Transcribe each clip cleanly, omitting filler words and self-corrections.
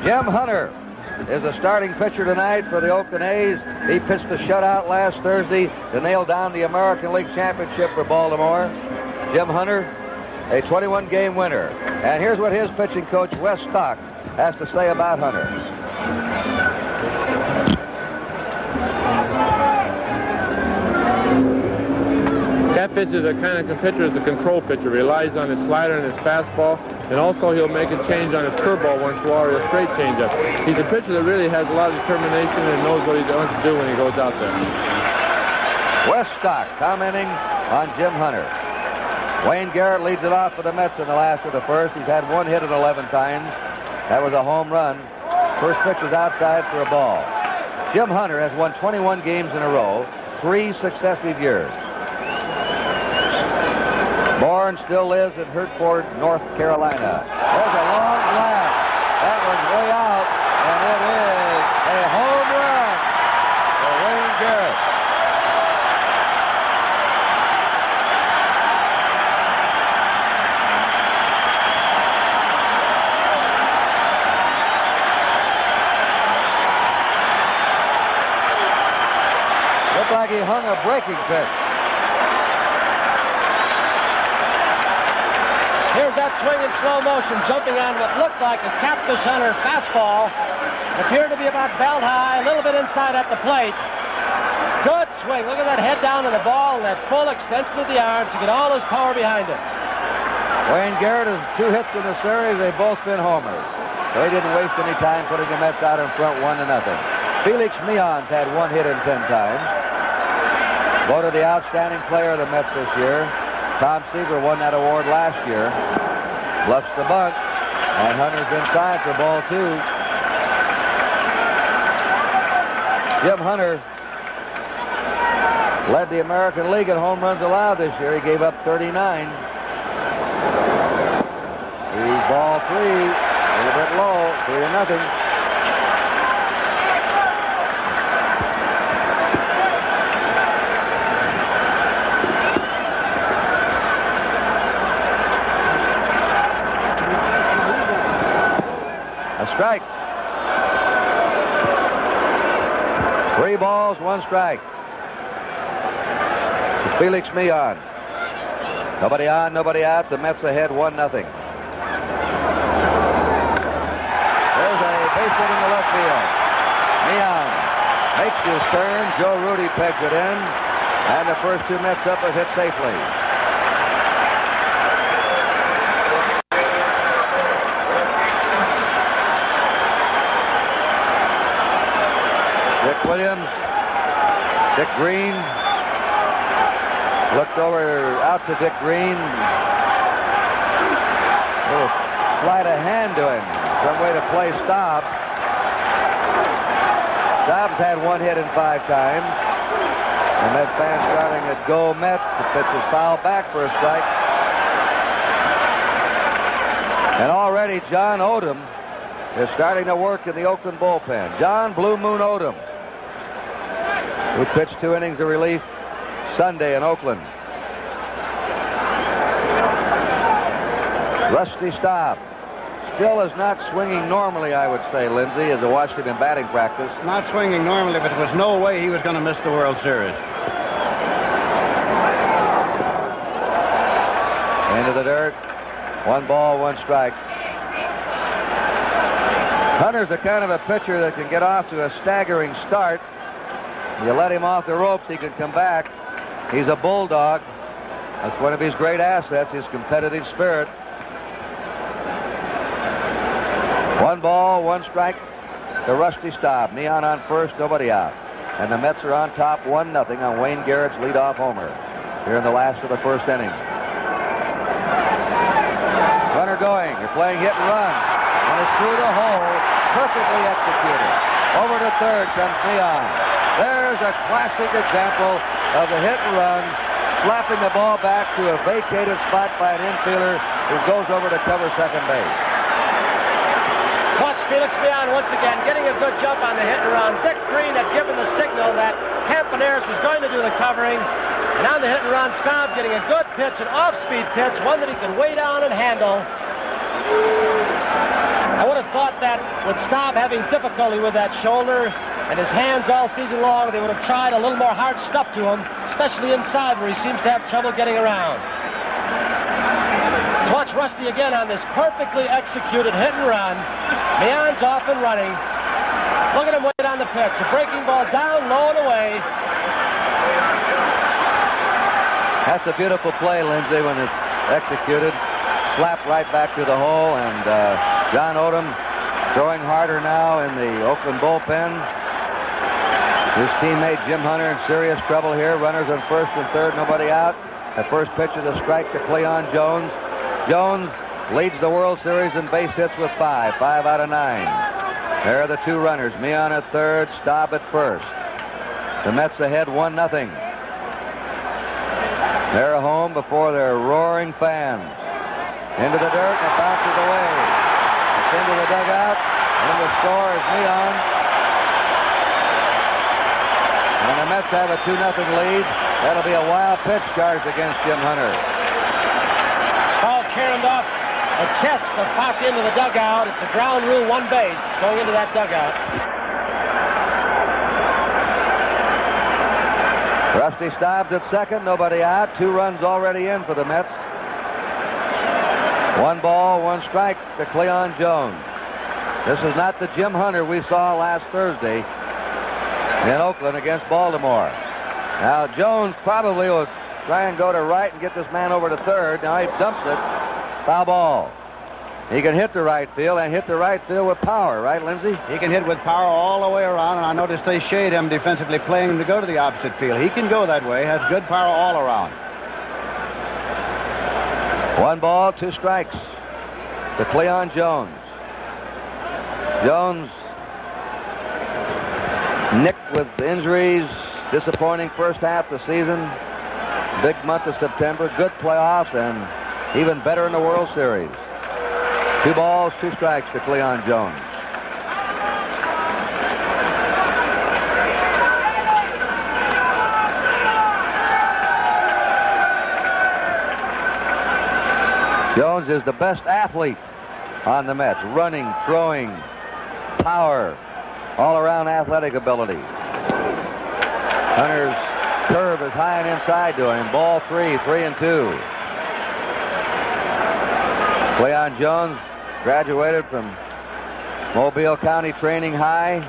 Jim Hunter is the starting pitcher tonight for the Oakland A's. He pitched a shutout last Thursday to nail down the American League Championship for Baltimore. Jim Hunter, a 21-game winner. And here's what his pitching coach, Wes Stock, has to say about Hunter. Catfish is a kind of pitcher, is a control pitcher, relies on his slider and his fastball, and also he'll make a change on his curveball once in a while, or a straight changeup. He's a pitcher that really has a lot of determination and knows what he wants to do when he goes out there. Wes Stock commenting on Jim Hunter. Wayne Garrett leads it off for the Mets in the last of the first. He's had one hit at 11 times. That was a home run. First pitch is outside for a ball. Jim Hunter has won 21 games in a row, 3 successive years. Bourne still lives in Hertford, North Carolina. There's a long blast. That one's way out, and it is a home run for Wayne Garrett. Looked like he hung a breaking pitch. Here's that swing in slow motion, jumping on what looked like a Catfish Hunter fastball. Appeared to be about belt high, a little bit inside at the plate. Good swing. Look at that head down to the ball and that full extension of the arm to get all his power behind it. Wayne Garrett has 2 hits in the series. They've both been homers. So he didn't waste any time putting the Mets out in front 1-0. Felix Meon's had 1 hit in 10 times. Voted the outstanding player of the Mets this year. Tom Seaver won that award last year. Bluffs the bunt, and Hunter's inside for ball 2. Jim Hunter led the American League in home runs allowed this year. He gave up 39. He's ball 3, a little bit low, 3-0. Strike. 3 balls, 1 strike. It's Felix Meon. Nobody on, nobody out. The Mets ahead 1-0. There's a base hit in the left field. Meon makes his turn. Joe Rudy pegs it in. And the first 2 Mets up are hit safely. Williams, Dick Green, looked over out to Dick Green. Little sleight of hand to him. Some way to play Staub. Staub's had 1 hit in 5 times. The Mets fans starting at go Mets. The pitch is fouled back for a strike. And already John Odom is starting to work in the Oakland bullpen. John Blue Moon Odom, who pitched 2 innings of relief Sunday in Oakland. Rusty Staub still is not swinging normally, I would say, Lindsay, as I watched him in batting practice. Not swinging normally, but there was no way he was going to miss the World Series. Into the dirt. 1 ball, 1 strike. Hunter's the kind of a pitcher that can get off to a staggering start. You let him off the ropes, he can come back. He's a bulldog. That's one of his great assets, his competitive spirit. 1 ball, 1 strike to Rusty Staub. Meon on first, nobody out. And the Mets are on top 1-0 on Wayne Garrett's leadoff homer here in the last of the first inning. Runner going. You're playing hit and run. And it's through the hole. Perfectly executed. Over to third comes Meon. There's a classic example of the hit and run, flapping the ball back to a vacated spot by an infielder who goes over to cover second base. Watch Felix Meon once again getting a good jump on the hit and run. Dick Green had given the signal that Campaneris was going to do the covering. And on the hit and run, Staub getting a good pitch, an off-speed pitch, one that he can weigh down and handle. I would have thought that with Staub having difficulty with that shoulder and his hands all season long, they would have tried a little more hard stuff to him, especially inside where he seems to have trouble getting around. Let's watch Rusty again on this perfectly executed hit and run. Meehan's off and running. Look at him wait on the pitch. A breaking ball down, low and away. That's a beautiful play, Lindsay, when it's executed. Slapped right back to the hole, and John Odom throwing harder now in the Oakland bullpen. His teammate Jim Hunter in serious trouble here. Runners on first and third, nobody out. The first pitch is a strike to Cleon Jones. Jones leads the World Series in base hits with 5 out of 9. There are the two runners, Meehan at third, Staub at first. The Mets ahead 1-0. They're home before their roaring fans. Into the dirt, and it bounces away. It's into the dugout, and the score is Meehan. And the Mets have a 2-0 lead. That'll be a wild pitch charged against Jim Hunter. Ball caromed off the chest of Fosse into the dugout. It's a ground rule, one base going into that dugout. Rusty Staub's at second, nobody out. 2 runs already in for the Mets. 1 ball, 1 strike to Cleon Jones. This is not the Jim Hunter we saw last Thursday in Oakland against Baltimore. Now Jones probably will try and go to right and get this man over to third. Now he dumps it. Foul ball. He can hit the right field and hit the right field with power, right, Lindsay? He can hit with power all the way around, and I noticed they shade him defensively, playing him to go to the opposite field. He can go that way, has good power all around. 1 ball, 2 strikes to Cleon Jones. Jones nicked with injuries, disappointing first half of the season, big month of September, good playoffs, and even better in the World Series. 2 balls, 2 strikes to Cleon Jones. Jones is the best athlete on the Mets. Running, throwing, power, all-around athletic ability. Hunter's curve is high and inside to him. Ball 3, 3-2. Cleon Jones graduated from Mobile County Training High,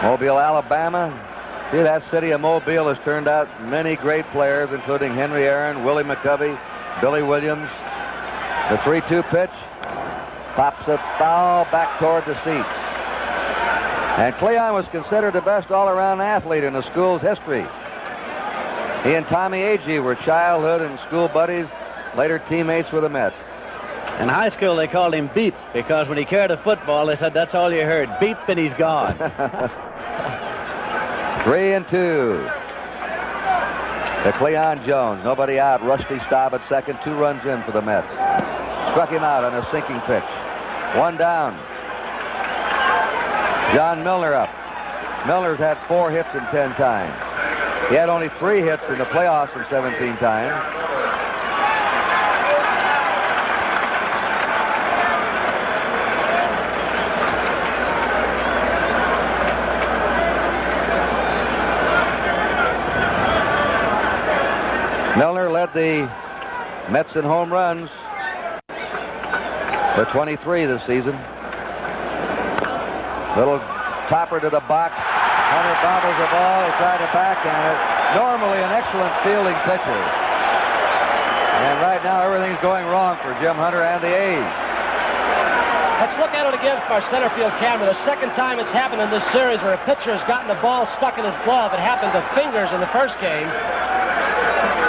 Mobile, Alabama. See, that city of Mobile has turned out many great players, including Henry Aaron, Willie McCovey, Billy Williams. The 3-2 pitch pops it foul back toward the seats. And Cleon was considered the best all-around athlete in the school's history. He and Tommy Agee were childhood and school buddies, later teammates with the Mets. In high school, they called him Beep, because when he carried a football, they said that's all you heard. Beep, and he's gone. 3-2 to Cleon Jones. Nobody out. Rusty Staub at second. 2 runs in for the Mets. Struck him out on a sinking pitch. 1 down. John Milner up. Milner's had 4 hits in 10 times. He had only 3 hits in the playoffs in 17 times. Milner led the Mets in home runs for 23 this season. Little topper to the box. Hunter bobbles the ball. He tried to backhand it. Normally an excellent fielding pitcher. And right now everything's going wrong for Jim Hunter and the A's. Let's look at it again from our center field camera. The second time it's happened in this series where a pitcher has gotten the ball stuck in his glove. It happened to Fingers in the first game.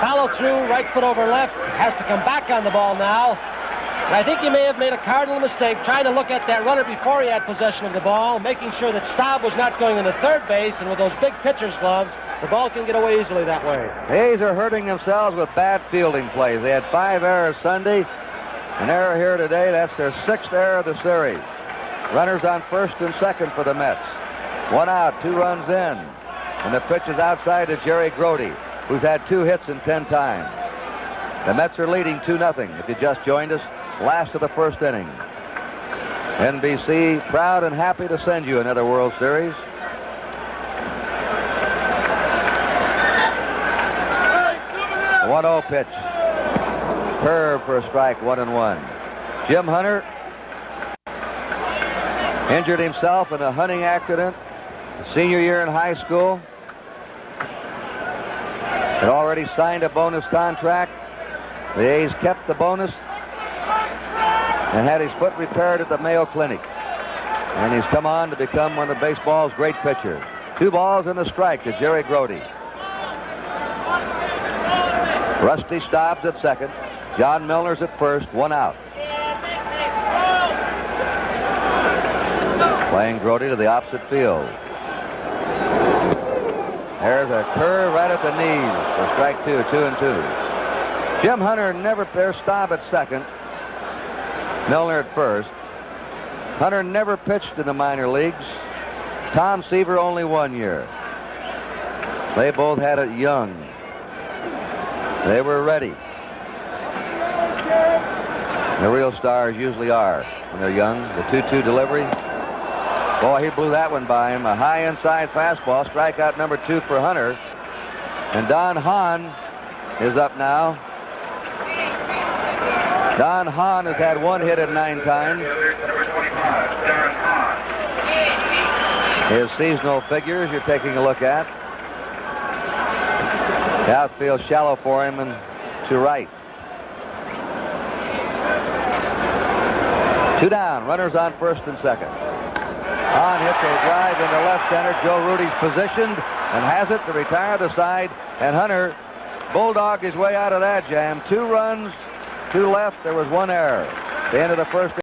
Follow through, right foot over left. Has to come back on the ball now. And I think he may have made a cardinal mistake trying to look at that runner before he had possession of the ball, making sure that Staub was not going into third base, and with those big pitcher's gloves, the ball can get away easily that way. The A's are hurting themselves with bad fielding plays. They had 5 errors Sunday. An error here today. That's their 6th error of the series. Runners on first and second for the Mets. 1 out, 2 runs in. And the pitch is outside to Jerry Grody, who's had 2 hits in 10 times. The Mets are leading 2-0. If you just joined us, last of the first inning. NBC proud and happy to send you another World Series. The 1-0 pitch. Curve for a strike, 1-1. Jim Hunter injured himself in a hunting accident senior year in high school. Had already signed a bonus contract. The A's kept the bonus and had his foot repaired at the Mayo Clinic. And he's come on to become one of baseball's great pitchers. 2 balls and a strike to Jerry Grody. Rusty Stobbs at second. John Milner's at first, 1 out. Playing Grody to the opposite field. There's a curve right at the knees for strike 2, 2-2. Jim Hunter never, there's Staub at second. Milner at first. Hunter never pitched in the minor leagues. Tom Seaver only 1 year. They both had it young. They were ready. The real stars usually are when they're young. The 2-2 delivery. Boy, he blew that one by him. A high inside fastball. Strikeout number 2 for Hunter. And Don Hahn is up now. Don Hahn has had 1 hit at 9 times. His seasonal figures you're taking a look at. The outfield shallow for him and to right. 2 down. Runners on first and second. Hahn hits a drive into left center. Joe Rudy's positioned and has it to retire the side. And Hunter bulldogged his way out of that jam. 2 runs, 2 left. There was 1 error. The end of the first.